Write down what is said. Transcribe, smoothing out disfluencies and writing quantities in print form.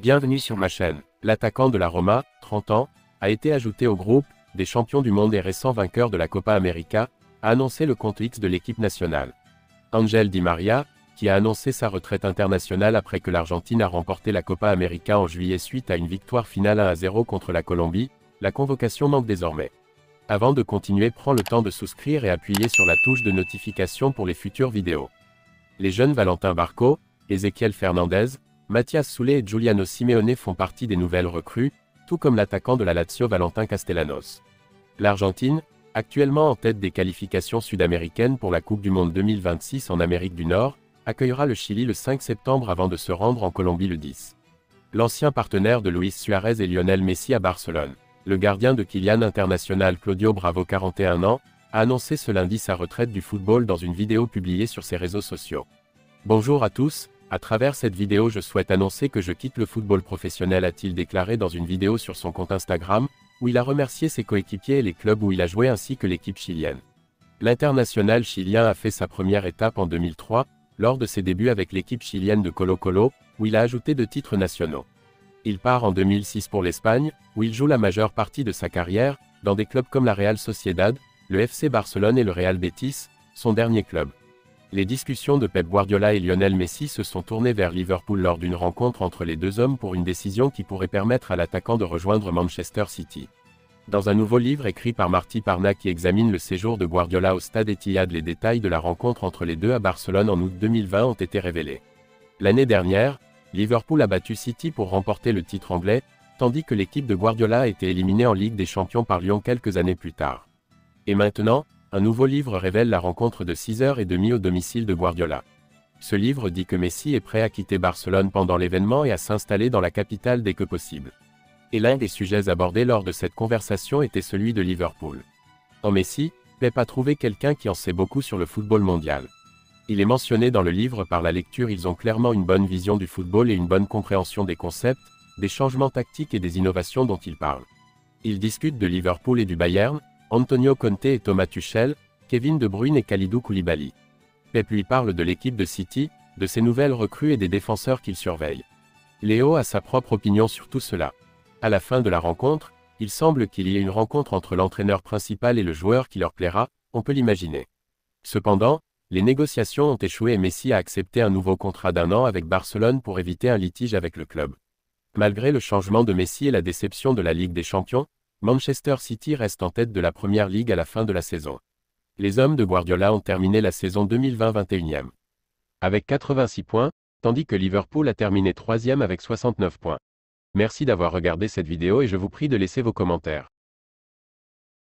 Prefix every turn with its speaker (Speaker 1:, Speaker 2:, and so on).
Speaker 1: Bienvenue sur ma chaîne. L'attaquant de la Roma, 30 ans, a été ajouté au groupe des champions du monde et récents vainqueurs de la Copa América, a annoncé le compte X de l'équipe nationale. Ángel Di María, qui a annoncé sa retraite internationale après que l'Argentine a remporté la Copa América en juillet suite à une victoire finale 1-0 contre la Colombie, la convocation manque désormais. Avant de continuer, prends le temps de souscrire et appuyer sur la touche de notification pour les futures vidéos. Les jeunes Valentin Barco, Ezequiel Fernandez, Mathias Soulé et Giuliano Simeone font partie des nouvelles recrues, tout comme l'attaquant de la Lazio Valentin Castellanos. L'Argentine, actuellement en tête des qualifications sud-américaines pour la Coupe du Monde 2026 en Amérique du Nord, accueillera le Chili le 5 septembre avant de se rendre en Colombie le 10. L'ancien partenaire de Luis Suarez et Lionel Messi à Barcelone, le gardien de Kylian international Claudio Bravo 41 ans, a annoncé ce lundi sa retraite du football dans une vidéo publiée sur ses réseaux sociaux. Bonjour à tous, à travers cette vidéo je souhaite annoncer que je quitte le football professionnel, a-t-il déclaré dans une vidéo sur son compte Instagram, où il a remercié ses coéquipiers et les clubs où il a joué ainsi que l'équipe chilienne. L'international chilien a fait sa première étape en 2003, lors de ses débuts avec l'équipe chilienne de Colo-Colo, où il a ajouté 2 titres nationaux. Il part en 2006 pour l'Espagne, où il joue la majeure partie de sa carrière, dans des clubs comme la Real Sociedad, le FC Barcelone et le Real Betis, son dernier club. Les discussions de Pep Guardiola et Lionel Messi se sont tournées vers Liverpool lors d'une rencontre entre les deux hommes pour une décision qui pourrait permettre à l'attaquant de rejoindre Manchester City. Dans un nouveau livre écrit par Martí Parna qui examine le séjour de Guardiola au stade Etihad, les détails de la rencontre entre les deux à Barcelone en août 2020 ont été révélés. L'année dernière, Liverpool a battu City pour remporter le titre anglais, tandis que l'équipe de Guardiola a été éliminée en Ligue des Champions par Lyon quelques années plus tard. Et maintenant, un nouveau livre révèle la rencontre de 6h30 au domicile de Guardiola. Ce livre dit que Messi est prêt à quitter Barcelone pendant l'événement et à s'installer dans la capitale dès que possible. Et l'un des sujets abordés lors de cette conversation était celui de Liverpool. En Messi, Pep a trouvé quelqu'un qui en sait beaucoup sur le football mondial. Il est mentionné dans le livre par la lecture, ils ont clairement une bonne vision du football et une bonne compréhension des concepts, des changements tactiques et des innovations dont ils parlent. Ils discutent de Liverpool et du Bayern, Antonio Conte et Thomas Tuchel, Kevin De Bruyne et Kalidou Koulibaly. Pep lui parle de l'équipe de City, de ses nouvelles recrues et des défenseurs qu'il surveille. Léo a sa propre opinion sur tout cela. À la fin de la rencontre, il semble qu'il y ait une rencontre entre l'entraîneur principal et le joueur qui leur plaira, on peut l'imaginer. Cependant, les négociations ont échoué et Messi a accepté un nouveau contrat d'1 an avec Barcelone pour éviter un litige avec le club. Malgré le changement de Messi et la déception de la Ligue des Champions, Manchester City reste en tête de la Première Ligue à la fin de la saison. Les hommes de Guardiola ont terminé la saison 2020-21e avec 86 points, tandis que Liverpool a terminé 3e avec 69 points. Merci d'avoir regardé cette vidéo et je vous prie de laisser vos commentaires.